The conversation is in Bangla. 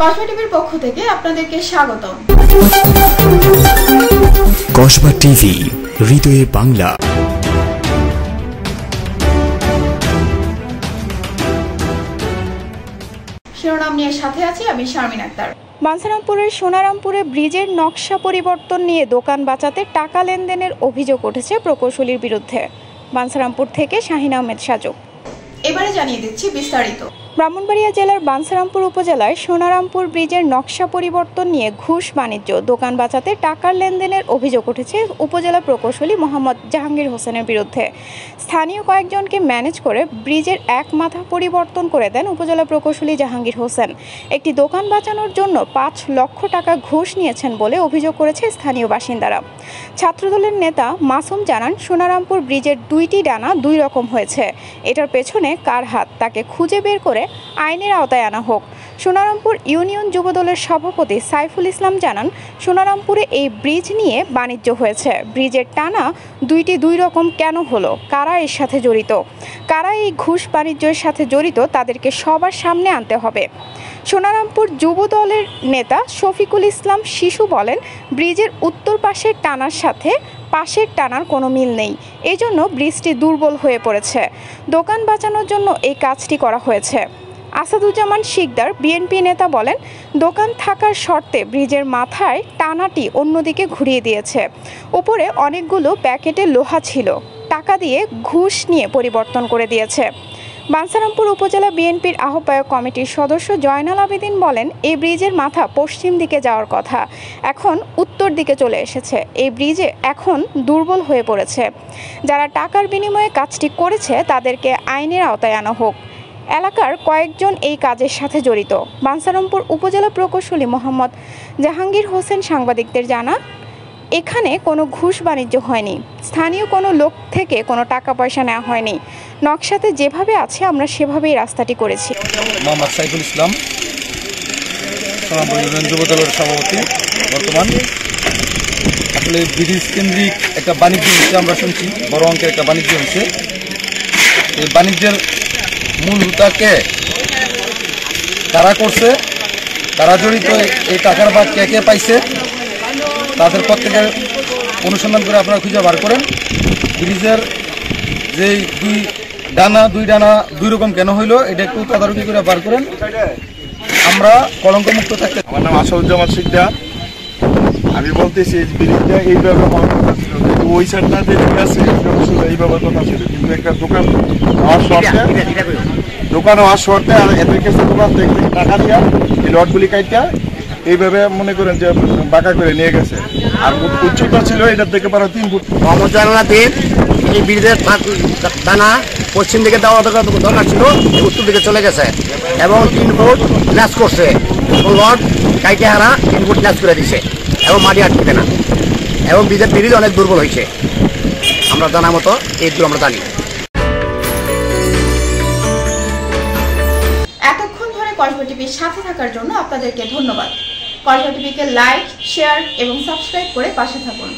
কসবা টিভির পক্ষ থেকে আপনাদেরকে স্বাগতম। কসবা টিভি, হৃদয়ে বাংলা। শিরোনাম নিয়ে সাথে আছি আমি শারমিন আক্তার। বাঞ্ছারামপুরের সোনারামপুরে ব্রিজের নকশা পরিবর্তন নিয়ে দোকান বাঁচাতে টাকা লেনদেনের অভিযোগ উঠেছে প্রকৌশলীর বিরুদ্ধে। বাঞ্ছারামপুর থেকে শাহিন আহমেদ সাজু। এবারে জানিয়ে দিচ্ছি বিস্তারিত। ব্রাহ্মণবাড়িয়া জেলার বাঞ্ছারামপুর উপজেলায় সোনারামপুর ব্রিজের নকশা পরিবর্তন নিয়ে ঘুষ বাণিজ্য, দোকান বাঁচাতে টাকার লেনদেনের অভিযোগ উঠেছে উপজেলা প্রকৌশলী মোহাম্মদ জাহাঙ্গীর হোসেনের বিরুদ্ধে। স্থানীয় কয়েকজনকে ম্যানেজ করে ব্রিজের এক মাথা পরিবর্তন করে দেন উপজেলা প্রকৌশলী জাহাঙ্গীর হোসেন। একটি দোকান বাঁচানোর জন্য ৫ লক্ষ টাকা ঘুষ নিয়েছেন বলে অভিযোগ করেছে স্থানীয় বাসিন্দারা। ছাত্রদলের নেতা মাসুম জানান, সোনারামপুর ব্রিজের 2টি ডানা 2 রকম হয়েছে। এটার পেছনে কার হাত, তাকে খুঁজে বের করে আইনের আওতায় আনা হোক। সোনারামপুর ইউনিয়ন যুবদলের সভাপতি সাইফুল ইসলাম জানান, সোনারামপুরে এই ব্রিজ নিয়ে বাণিজ্য হয়েছে। ব্রিজের টানা 2টি 2 রকম কেন হলো, কারা এর সাথে জড়িত, কারা এই ঘুষ বাণিজ্যের সাথে জড়িত, তাদেরকে সবার সামনে আনতে হবে। সোনারামপুর যুবদলের নেতা শফিকুল ইসলাম শিশু বলেন, ব্রিজের উত্তর পাশের টানার সাথে পাশের টানার কোনো মিল নেই, এজন্য ব্রিজটি দুর্বল হয়ে পড়েছে। দোকান বাঁচানোর জন্য এই কাজটি করা হয়েছে। আসাদুজ্জামান শিকদার বিএনপি নেতা বলেন, দোকান থাকার শর্তে ব্রিজের মাথায় টানাটি অন্যদিকে ঘুরিয়ে দিয়েছে। উপরে অনেকগুলো প্যাকেটে লোহা ছিল, টাকা দিয়ে ঘুষ নিয়ে পরিবর্তন করে দিয়েছে। বাঞ্ছারামপুর উপজেলা বিএনপির আহ্বায়ক কমিটির সদস্য জয়নাল আবেদিন বলেন, এই ব্রিজের মাথা পশ্চিম দিকে যাওয়ার কথা, এখন উত্তর দিকে চলে এসেছে। এই ব্রিজে এখন দুর্বল হয়ে পড়েছে। যারা টাকার বিনিময়ে কাজটি করেছে তাদেরকে আইনের আওতায় আনা হোক। এলাকার কয়েকজন এই কাজের সাথে জড়িত। বাঞ্ছারামপুর উপজেলা প্রকৌশলী মোহাম্মদ জাহাঙ্গীর হোসেন সাংবাদিকদের জানান, এখানে কোনো ঘুষ বাণিজ্য হয়নি, স্থানীয় কোনো লোক থেকে কোনো টাকা পয়সা নেওয়া হয়নি। নকশাতে যেভাবে আছে আমরা সেভাবেই রাস্তাটি করেছি। মোহাম্মদ সাইফুল ইসলাম, সোনারামপুর ইউনিয়ন যুবদলের সভাপতি বর্তমান। আসলে ব্রিজ কেন্দ্রিক একটা বাণিজ্য হচ্ছে, আমরা শুনছি বড় অঙ্কের একটা বাণিজ্য হচ্ছে। এই বাণিজ্যের মূল হুতাকে কারা করছে, কারা জড়িত, এই টাকার ভাগ কে কে পাইছে, তাদের প্রত্যেকের অনুসন্ধান করে আপনারা খুঁজে বার করেন। ব্রিজের যেই 2 ডানা 2 রকম কেন হইলো, এটা একটু তদারকি করে বার করেন। আমরা কলঙ্কমুক্ত থাকতে। আমার নাম আসাদুজ্জামান শিকদার। আমি বলতেছি ব্রিজটা এইভাবে হওয়ার কথা ছিল, ওই সাইডটা যেদিকে আছে এইভাবে কথা ছিল, কিন্তু একটা দোকান হওয়ার শর্তে আর এদের কাছে দোকান থেকে টাকা দিয়া এই লটগুলি কাইটা এইভাবে মনে করেন যে বাঁকা করে নিয়ে গেছে। আর উচ্চতা ছিল এটার থেকে পারা 3 ফুট। মোহাম্মদ জানালাদ্দিন, এই ব্রিজের টানা পশ্চিম দিকে দেওয়া দরকার ছিল, উত্তর দিকে চলে গেছে এবং 3 ফুট ল্যাস করছে। লট কাইটে হারা 3 ফুট ল্যাস করে দিছে এবং মাটি আটকে না, এবং ব্রিজ অনেক দুর্বল হয়েছে। আমরা জানা মতো এইগুলো আমরা জানি। এতক্ষণ ধরে কসবা টিভির সাথে থাকার জন্য আপনাদেরকে ধন্যবাদ। কসবা টিভিকে লাইক, শেয়ার এবং সাবস্ক্রাইব করে পাশে থাকুন।